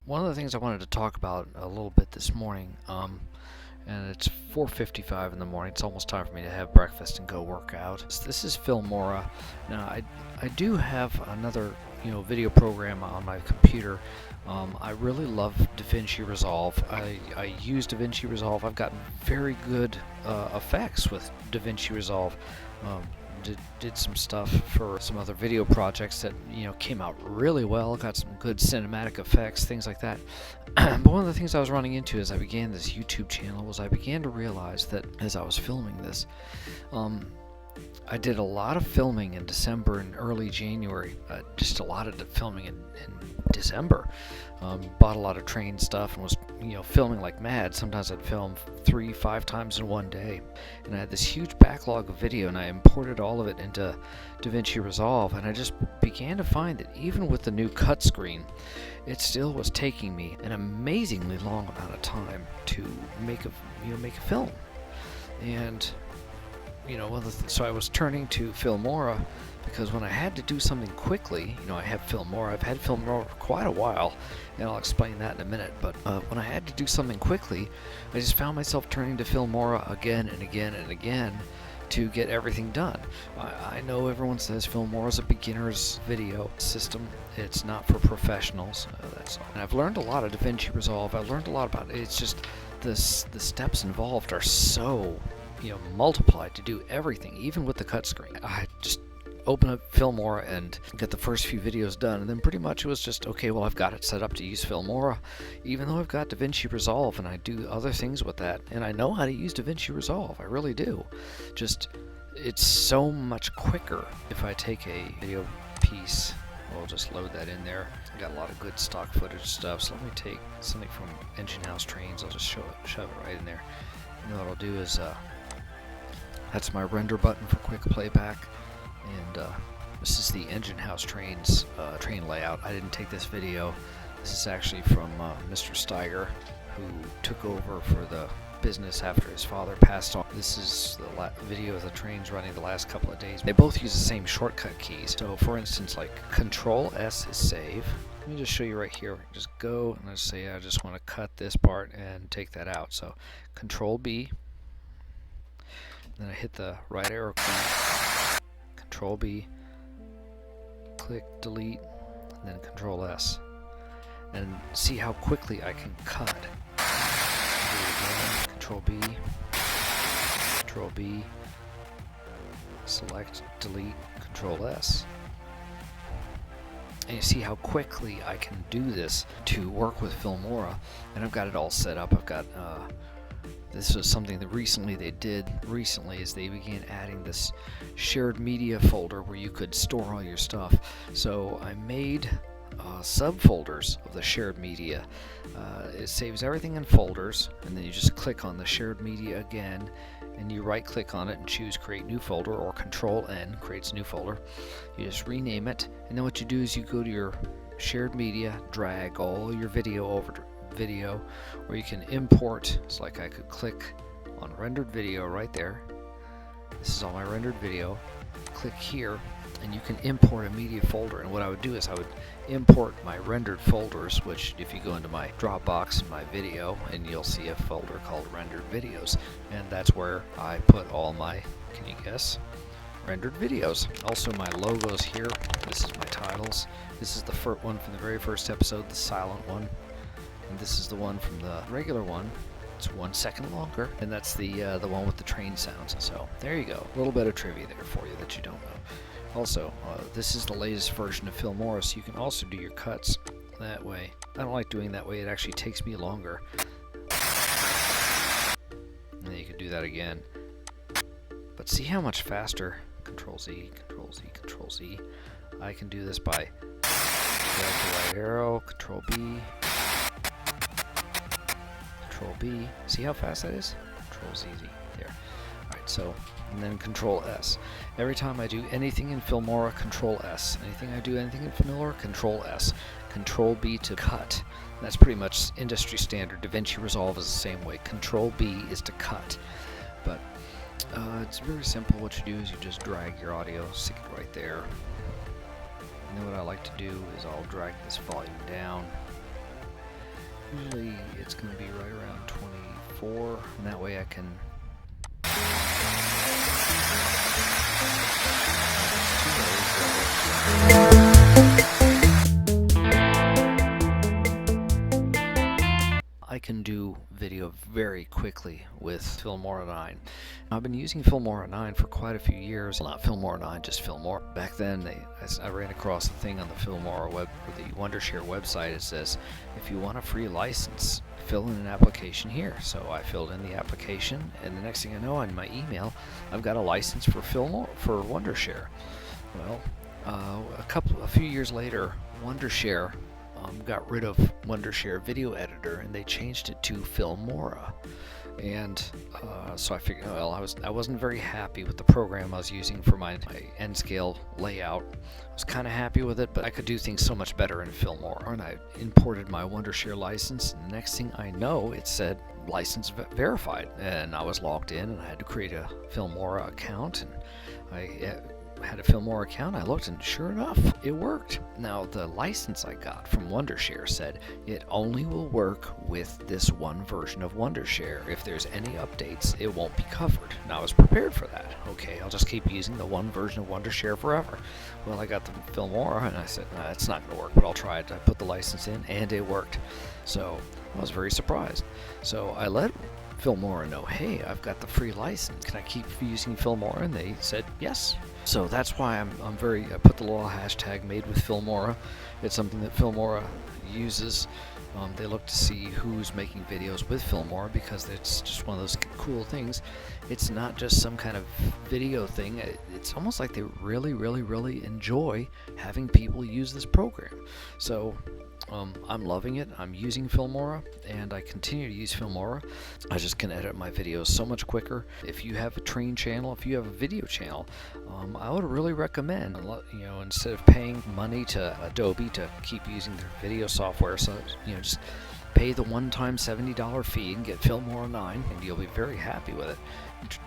one of the things I wanted to talk about a little bit this morning, and it's 4:55 in the morning. It's almost time for me to have breakfast and go work out. This is Filmora. Now, I do have another video program on my computer. I really love DaVinci Resolve. I use DaVinci Resolve. I've gotten very good effects with DaVinci Resolve. Did some stuff for some other video projects that came out really well. Got some good cinematic effects, things like that. But one of the things I was running into as I began this YouTube channel was I began to realize that as I was filming this, I did a lot of filming in December and early January. Just a lot of filming in December. Bought a lot of train stuff and was filming like mad. Sometimes I'd film 3-5 times in one day, and I had this huge backlog of video, and I imported all of it into DaVinci Resolve, and I just began to find that even with the new cut screen, it still was taking me an amazingly long amount of time to make a film. And so I was turning to Filmora because when I had to do something quickly, I have Filmora. I've had Filmora for quite a while, and I'll explain that in a minute. But when I had to do something quickly, I just found myself turning to Filmora again and again and again to get everything done. I know everyone says Filmora is a beginner's video system. It's not for professionals. And I've learned a lot of DaVinci Resolve. I've learned a lot about it. It's just the steps involved are so multiplied to do everything, even with the cut screen. I just open up Filmora and get the first few videos done, and then pretty much it was just, okay, well, I've got it set up to use Filmora, even though I've got DaVinci Resolve, and I do other things with that, and I know how to use DaVinci Resolve. I really do. Just, it's so much quicker if I take a video piece. I'll just load that in there. I got a lot of good stock footage stuff, so let me take something from Engine House Trains. I'll just shove it right in there. And what I'll do is that's my render button for quick playback, and this is the Engine House Trains train layout. I didn't take this video. This is actually from Mr. Steiger, who took over for the business after his father passed on. This is the video of the trains running the last couple of days. They both use the same shortcut keys. So for instance, like Control S is save. Let me just show you right here. Just go and let's say I just want to cut this part and take that out. So Control B. Then I hit the right arrow key, Control B, click delete, and then Control S. And see how quickly I can cut. Control B, Control B, select, delete, Control S. And you see how quickly I can do this to work with Filmora. And I've got it all set up. I've got this was something that they did recently is they began adding this shared media folder where you could store all your stuff. So I made subfolders of the shared media. It saves everything in folders, and then you just click on the shared media again, and you right click on it and choose create new folder, or Control N creates new folder. You just rename it, and then what you do is you go to your shared media, drag all your video over to video, or you can import. It's like I could click on rendered video right there. This is all my rendered video. Click here and you can import a media folder, and what I would do is I would import my rendered folders, which if you go into my Dropbox in my video, and you'll see a folder called rendered videos, and that's where I put all my, can you guess, rendered videos. Also my logos here. This is my titles. This is the first one from the very first episode, the silent one. And this is the one from the regular one. It's 1 second longer, and that's the one with the train sounds. So there you go. A little bit of trivia there for you that you don't know. Also, this is the latest version of Filmora, so you can also do your cuts that way. I don't like doing that way. It actually takes me longer. And then you can do that again. But see how much faster? Control Z, Control Z, Control Z. I can do this by drag the right arrow, Control B. Control B. See how fast that is? Control Z, there. Alright, so, and then Control S. Every time I do anything in Filmora, Control S. Anything in Filmora, Control S. Control B to cut. That's pretty much industry standard. DaVinci Resolve is the same way. Control B is to cut. But it's very simple. What you do is you just drag your audio, stick it right there. And then what I like to do is I'll drag this volume down. Usually it's going to be right around 24, and that way I can do video very quickly with Filmora 9. I've been using Filmora 9 for quite a few years. Well, not Filmora 9, just Filmora. Back then, I ran across a thing on the Filmora the Wondershare website. It says, if you want a free license, fill in an application here. So I filled in the application, and the next thing I know, on my email, I've got a license for Wondershare. Well, a few years later, Wondershare got rid of Wondershare Video Editor, and they changed it to Filmora. And so I figured, well, I wasn't very happy with the program I was using for my end scale layout. I was kind of happy with it, but I could do things so much better in Filmora. And I imported my Wondershare license, and the next thing I know, it said license verified, and I was logged in, and I had to create a Filmora account, and I had a Filmora account. I looked, and sure enough, it worked. Now, the license I got from Wondershare said it only will work with this one version of Wondershare. If there's any updates, it won't be covered. And I was prepared for that. Okay, I'll just keep using the one version of Wondershare forever. Well, I got the Filmora, and I said, nah, it's not going to work, but I'll try it. I put the license in, and it worked. So I was very surprised. So I let Filmora know, hey, I've got the free license. Can I keep using Filmora? And they said yes. So that's why I put the little hashtag made with Filmora. It's something that Filmora uses. They look to see who's making videos with Filmora, because it's just one of those cool things. It's not just some kind of video thing. It's almost like they really, really, really enjoy having people use this program. So I'm loving it. I'm using Filmora, and I continue to use Filmora. I just can edit my videos so much quicker. If you have a train channel, if you have a video channel, I would really recommend, instead of paying money to Adobe to keep using their video software, so just pay the one-time $70 fee and get Filmora 9, and you'll be very happy with it.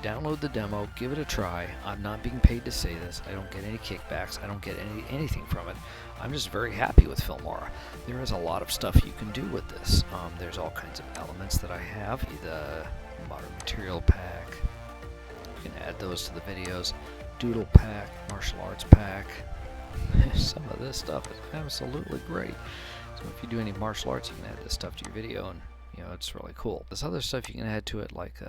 Download the demo, give it a try. I'm not being paid to say this. I don't get any kickbacks. I don't get anything from it. I'm just very happy with Filmora. There is a lot of stuff you can do with this. There's all kinds of elements that I have. The modern material pack. You can add those to the videos. Doodle pack, martial arts pack. Some of this stuff is absolutely great. So if you do any martial arts, you can add this stuff to your video, and it's really cool. This other stuff you can add to it, like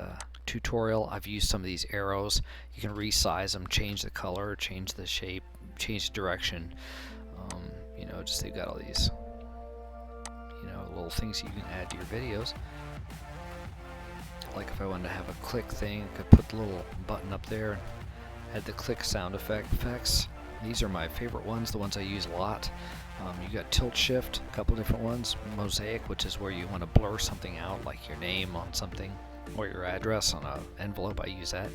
tutorial. I've used some of these arrows. You can resize them, change the color, change the shape, change the direction. They've got all these little things you can add to your videos. Like if I wanted to have a click thing, I could put the little button up there and add the click sound effects. These are my favorite ones, the ones I use a lot. You got tilt shift, a couple different ones. Mosaic, which is where you want to blur something out, like your name on something or your address on an envelope. I use that.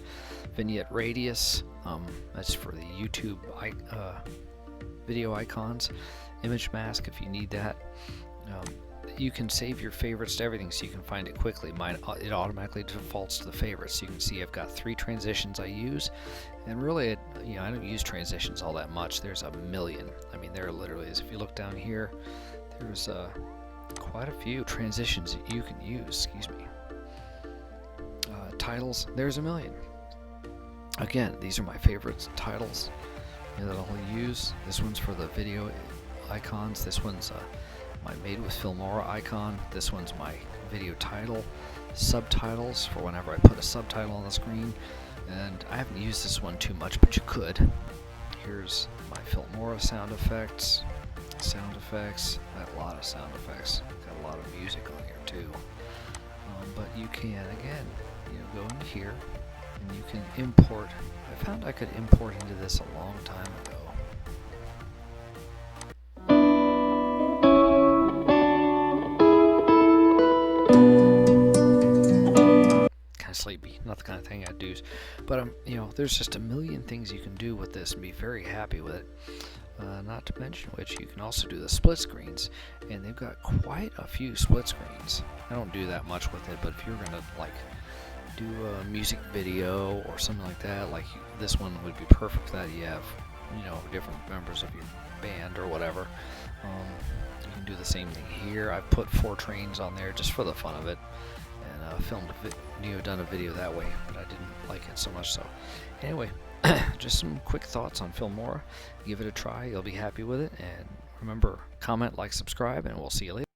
Vignette radius, that's for the YouTube video icons. Image mask, if you need that. You can save your favorites to everything, so you can find it quickly. Mine, it automatically defaults to the favorites. So you can see I've got 3 transitions I use, and really, I don't use transitions all that much. There's a million. I mean, there literally is. If you look down here, there's quite a few transitions that you can use. Excuse me. Titles, there's a million. Again, these are my favorites. Titles that I'll use. This one's for the video icons. This one's my made with Filmora icon. This one's my video title. Subtitles for whenever I put a subtitle on the screen. And I haven't used this one too much, but you could. Here's my Filmora sound effects. Got a lot of sound effects. Got a lot of music on here too. But you can, again, go into here and you can import. I found I could import into this a long time ago. Sleepy, not the kind of thing I'd do, but there's just a million things you can do with this and be very happy with it. Not to mention which, you can also do the split screens, and they've got quite a few split screens. I don't do that much with it, but if you're gonna do a music video or something like that, this one would be perfect for that. You have different members of your band or whatever. You can do the same thing here. I've put 4 trains on there just for the fun of it, and done a video that way, but I didn't like it so much. So anyway, just some quick thoughts on Filmora. Give it a try, you'll be happy with it, and remember, comment, like, subscribe, and we'll see you later.